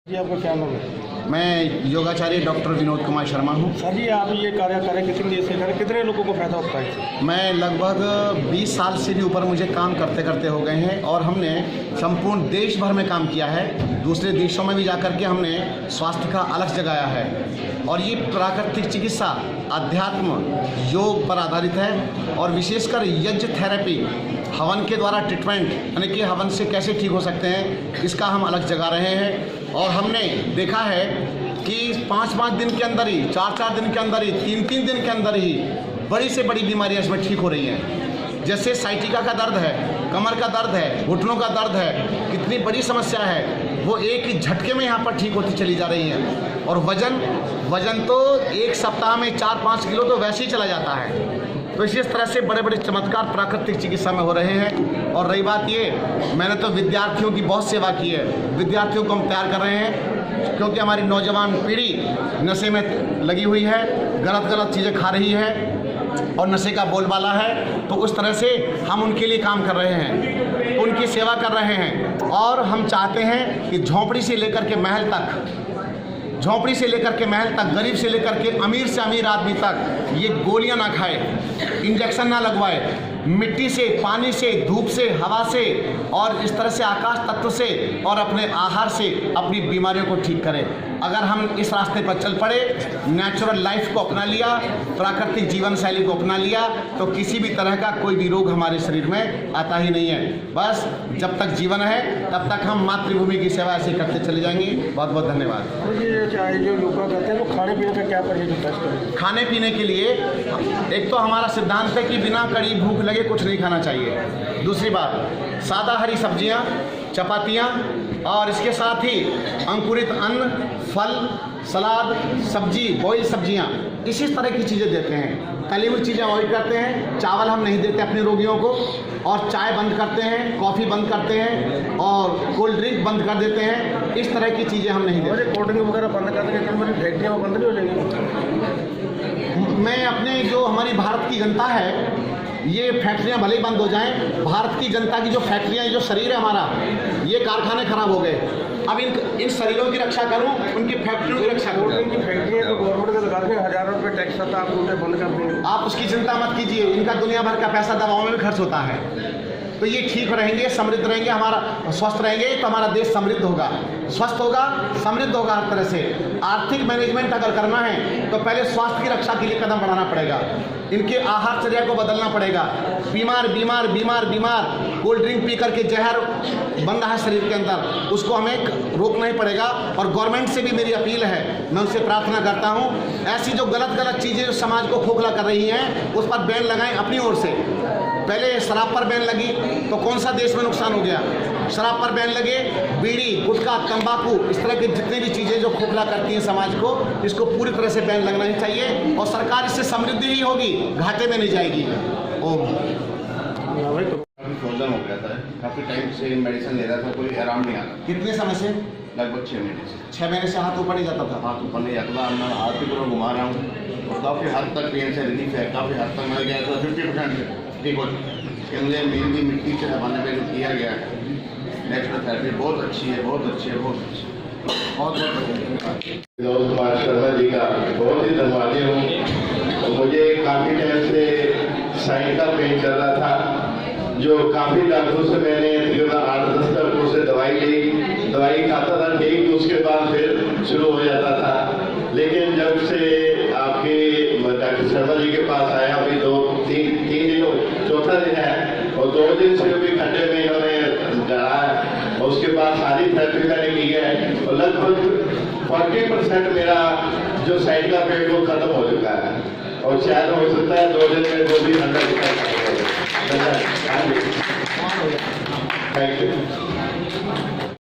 जी आपका क्या नाम है? मैं योगाचार्य डॉक्टर विनोद कुमार शर्मा हूँ। सर जी आप ये कार्य करें कितनी देर से करें, कितने लोगों को फायदा होता है? मैं लगभग 20 साल से भी ऊपर मुझे काम करते करते हो गए हैं और हमने संपूर्ण देश भर में काम किया है। दूसरे देशों में भी जाकर के हमने स्वास्थ्य का अलग जगाया है और ये प्राकृतिक चिकित्सा अध्यात्म योग पर आधारित है और विशेषकर यज्ञ थेरेपी हवन के द्वारा ट्रीटमेंट यानी कि हवन से कैसे ठीक हो सकते हैं इसका हम अलग जगा रहे हैं। और हमने देखा है कि 5-5 दिन के अंदर ही 4-4 दिन के अंदर ही 3-3 दिन के अंदर ही बड़ी से बड़ी बीमारियां इसमें ठीक हो रही हैं। जैसे साइटिका का दर्द है, कमर का दर्द है, घुटनों का दर्द है, कितनी बड़ी समस्या है वो एक ही झटके में यहाँ पर ठीक होती चली जा रही हैं। और वजन तो एक सप्ताह में 4-5 किलो तो वैसे ही चला जाता है। तो इसी तरह से बड़े बड़े चमत्कार प्राकृतिक चिकित्सा में हो रहे हैं। और रही बात ये, मैंने तो विद्यार्थियों की बहुत सेवा की है, विद्यार्थियों को हम तैयार कर रहे हैं क्योंकि हमारी नौजवान पीढ़ी नशे में लगी हुई है, गलत चीज़ें खा रही है और नशे का बोलबाला है। तो उस तरह से हम उनके लिए काम कर रहे हैं, उनकी सेवा कर रहे हैं। और हम चाहते हैं कि झोंपड़ी से लेकर के महल तक, झोंपड़ी से लेकर के महल तक, गरीब से लेकर के अमीर से अमीर आदमी तक ये गोलियां ना खाए, इंजेक्शन ना लगवाए, मिट्टी से, पानी से, धूप से, हवा से और इस तरह से आकाश तत्व से और अपने आहार से अपनी बीमारियों को ठीक करें। अगर हम इस रास्ते पर चल पड़े, नेचुरल लाइफ को अपना लिया, प्राकृतिक जीवन शैली को अपना लिया, तो किसी भी तरह का कोई भी रोग हमारे शरीर में आता ही नहीं है। बस जब तक जीवन है तब तक हम मातृभूमि की सेवा ऐसे करते चले जाएंगे। बहुत बहुत धन्यवाद। तो ये चाहे जो लोग कहते हैं वो खाने पीने का क्या परहेज होता है? खाने पीने के लिए एक तो हमारा सिद्धांत है कि बिना कड़ी भूख लगे कुछ नहीं खाना चाहिए। दूसरी बात, सादा हरी सब्जियां, चपातियां और इसके साथ ही अंकुरित अन्न, फल, सलाद, सब्जी, बॉइल सब्जियां, इसी तरह की चीज़ें देते हैं। तली हुई चीज़ें अवॉइड करते हैं, चावल हम नहीं देते अपने रोगियों को, और चाय बंद करते हैं, कॉफ़ी बंद करते हैं और कोल्ड ड्रिंक बंद कर देते हैं। इस तरह की चीज़ें हम नहीं देते। कोल्ड ड्रिंक वगैरह बंद कर देंगे तो मेरी फैक्ट्रियाँ बंद नहीं हो जाएंगी? मैं अपने जो हमारी भारत की जनता है, ये फैक्ट्रियां भले ही बंद हो जाएं, भारत की जनता की जो फैक्ट्रियां, जो शरीर है हमारा, ये कारखाने खराब हो गए। अब इन शरीरों की रक्षा करूं, उनकी फैक्ट्रियों की रक्षा करूं। इनकी फैक्ट्रियाँ तो गवर्नमेंट के लगा दें, हज़ारों रुपये टैक्स आता है, आप उन्हें बंद कर देंगे। आप उसकी चिंता मत कीजिए, इनका दुनिया भर का पैसा दवाओं में भी खर्च होता है। तो ये ठीक रहेंगे, समृद्ध रहेंगे, हमारा स्वस्थ रहेंगे तो हमारा देश समृद्ध होगा, स्वस्थ होगा, समृद्ध होगा हर तरह से। आर्थिक मैनेजमेंट अगर करना है तो पहले स्वास्थ्य की रक्षा के लिए कदम बढ़ाना पड़ेगा, इनके आहारचर्या को बदलना पड़ेगा। बीमार बीमार बीमार बीमार कोल्ड ड्रिंक पी करके जहर बन रहा है शरीर के अंदर, उसको हमें रोकना ही पड़ेगा। और गवर्नमेंट से भी मेरी अपील है, मैं उनसे प्रार्थना करता हूँ, ऐसी जो गलत चीज़ें जो समाज को खोखला कर रही हैं उस पर बैन लगाएं अपनी ओर से। पहले शराब पर बैन लगी तो कौन सा देश में नुकसान हो गया? शराब पर बैन लगे, बीड़ी, गुटखा, तंबाकू, इस तरह की जितनी भी चीज़ें जो खोखला करती हैं समाज को, इसको पूरी तरह से बैन लगना ही चाहिए और सरकार इससे समृद्धि ही होगी, घाटे में नहीं जाएगी। ओम। फ्रोजन हो गया था, काफ़ी टाइम से मेडिसिन ले रहा था, कोई आराम नहीं आ रहा। कितने समय से? लगभग 6 महीने से। 6 महीने से हाथ ऊपर नहीं जाता था? हाथ ऊपर नहीं जाता था, मैं हाथ भी पूरा घुमा रहा हूँ और काफ़ी हद तक पेन से रिलीफ है। काफ़ी हद तक मैं गया था 50% ठीक हो। इसके अंदर मेहंदी मिट्टी से हमारे पे जो किया गया है, नेचुरल थेरेपी बहुत अच्छी है, बहुत अच्छी है, बहुत अच्छी है। बहुत विनोद कुमार शर्मा जी का बहुत ही धन्यवादी हूँ। तो मुझे काफ़ी टाइम से साइन का पेन चल रहा था, जो काफ़ी डॉक्टरों से मैंने 8-10 डॉक्टरों से दवाई ली, दवाई खाता था ठीक, उसके बाद फिर शुरू हो जाता था। लेकिन जब से आपके डॉक्टर शर्मा जी के पास आया, अभी 2-3 दिन, चौथा दिन है, और 2 दिन से भी खड्डे में इन्होंने डरा है और उसके बाद सारी थेरेपी मैंने की है और लगभग 40% मेरा जो साइड का पेट वो खत्म हो चुका है और शायद हो सकता है 2 दिन में 2 भी 100%। Thank you.